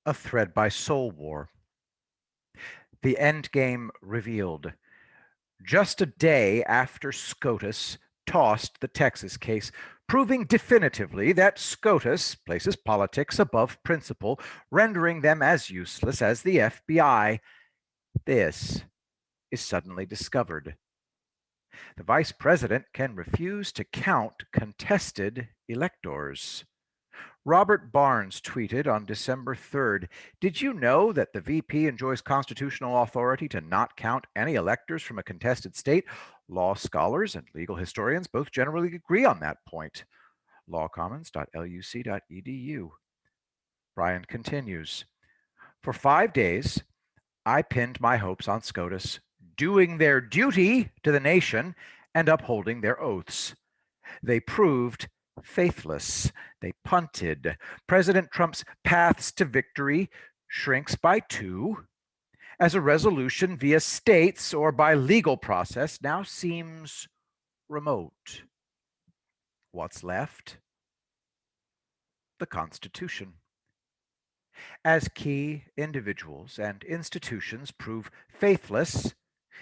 A thread by Soul War. The Endgame Revealed. Just a day after SCOTUS tossed the Texas case, proving definitively that SCOTUS places politics above principle, rendering them as useless as the FBI. This is suddenly discovered. The vice president can refuse to count contested electors. Robert Barnes tweeted on December 3rd, "Did you know that the VP enjoys constitutional authority to not count any electors from a contested state? Law scholars and legal historians both generally agree on that point." lawcommons.luc.edu. Brian continues, "For 5 days, I pinned my hopes on SCOTUS doing their duty to the nation and upholding their oaths. They proved faithless. They punted. President Trump's paths to victory shrinks by two, as a resolution via states or by legal process now seems remote. What's left? The Constitution. As key individuals and institutions prove faithless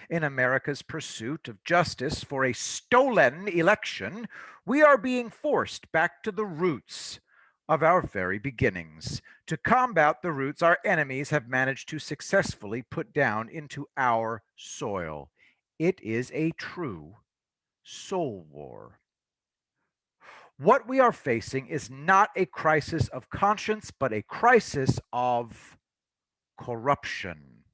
in America's pursuit of justice for a stolen election, we are being forced back to the roots of our very beginnings, to combat the roots our enemies have managed to successfully put down into our soil. It is a true soul war. What we are facing is not a crisis of conscience, but a crisis of corruption,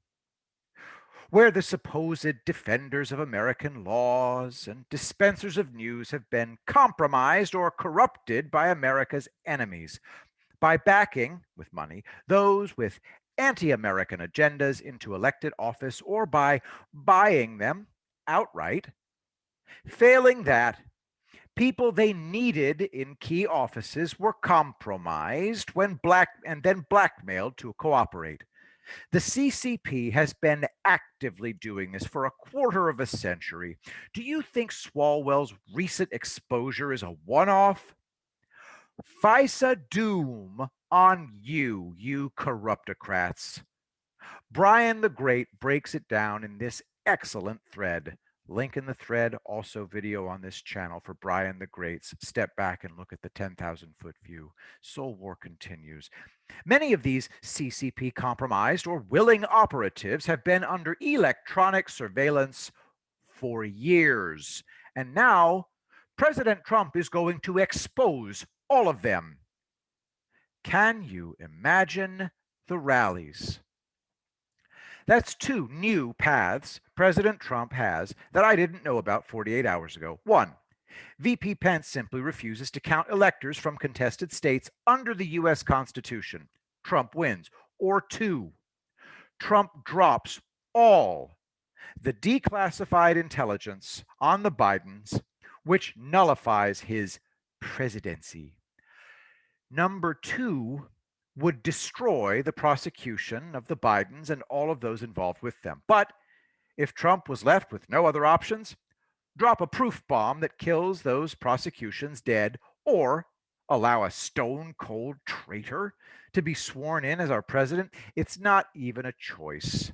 where the supposed defenders of American laws and dispensers of news have been compromised or corrupted by America's enemies, by backing, with money, those with anti-American agendas into elected office, or by buying them outright. Failing that, people they needed in key offices were compromised and then blackmailed to cooperate. The CCP has been actively doing this for a quarter of a century. Do you think Swalwell's recent exposure is a one-off? FISA doom on you, you corruptocrats. Brian the Great breaks it down in this excellent thread. Link in the thread, also video on this channel for Brian the Great's Step Back and Look at the 10,000-Foot View. Soul War continues. Many of these CCP compromised or willing operatives have been under electronic surveillance for years. And now President Trump is going to expose all of them. Can you imagine the rallies? That's two new paths President Trump has that I didn't know about 48 hours ago. One, VP Pence simply refuses to count electors from contested states under the U.S. Constitution. Trump wins. Or two, Trump drops all the declassified intelligence on the Bidens, which nullifies his presidency. Number two would destroy the prosecution of the Bidens and all of those involved with them. But if Trump was left with no other options, drop a proof bomb that kills those prosecutions dead, or allow a stone cold traitor to be sworn in as our president. It's not even a choice.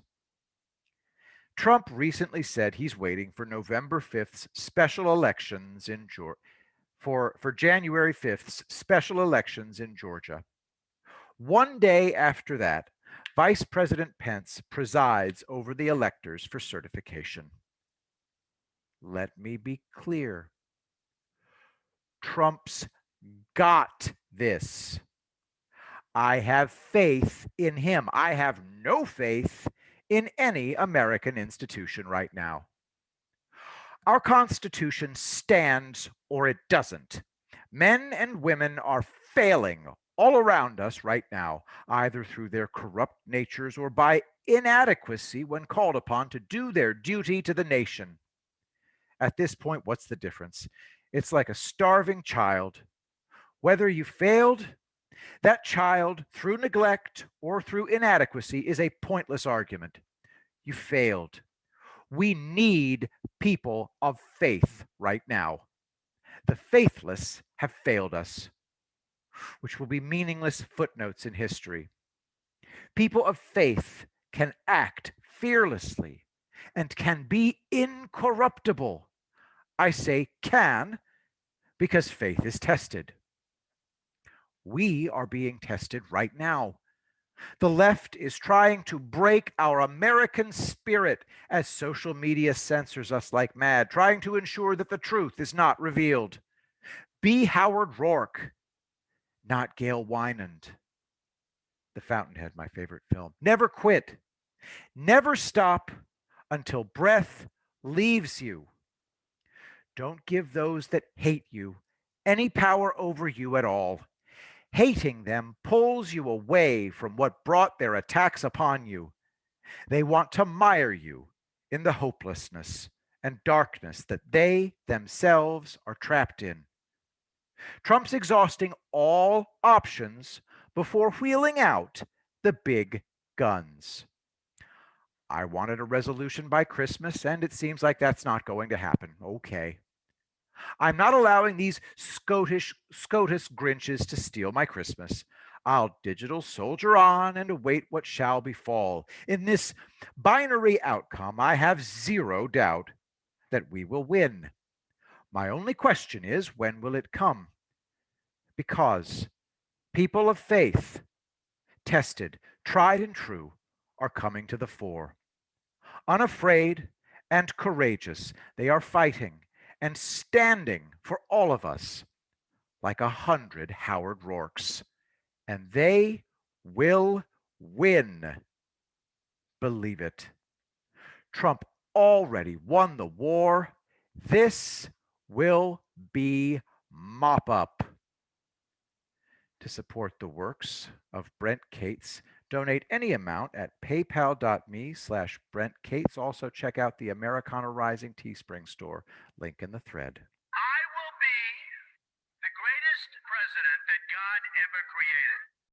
Trump recently said he's waiting for November 5th's special elections in Georgia. For January 5th's special elections in Georgia. One day after that, Vice President Pence presides over the electors for certification. Let me be clear. Trump's got this. I have faith in him. I have no faith in any American institution right now. Our Constitution stands or it doesn't. Men and women are failing all around us right now, either through their corrupt natures or by inadequacy when called upon to do their duty to the nation. At this point, what's the difference? It's like a starving child. Whether you failed, that child, through neglect or through inadequacy, is a pointless argument. You failed. We need people of faith right now. The faithless have failed us, which will be meaningless footnotes in history. People of faith can act fearlessly and can be incorruptible. I say can because faith is tested. We are being tested right now. The left is trying to break our American spirit as social media censors us like mad, trying to ensure that the truth is not revealed. Be Howard Rourke, not Gail Wynand. The Fountainhead, my favorite film. Never quit. Never stop until breath leaves you. Don't give those that hate you any power over you at all. Hating them pulls you away from what brought their attacks upon you. They want to mire you in the hopelessness and darkness that they themselves are trapped in. Trump's exhausting all options before wheeling out the big guns. I wanted a resolution by Christmas, and it seems like that's not going to happen. Okay. I'm not allowing these SCOTUS Grinches to steal my Christmas. I'll digital soldier on and await what shall befall. In this binary outcome, I have zero doubt that we will win. My only question is, when will it come? Because people of faith, tested, tried and true, are coming to the fore. Unafraid and courageous, they are fighting and standing for all of us like 100 Howard Rourkes. And they will win. Believe it. Trump already won the war. This will be mop up. To support the works of Brent Cates, donate any amount at paypal.me/Brent Cates. Also, check out the Americana Rising Teespring store. Link in the thread. I will be the greatest president that God ever created.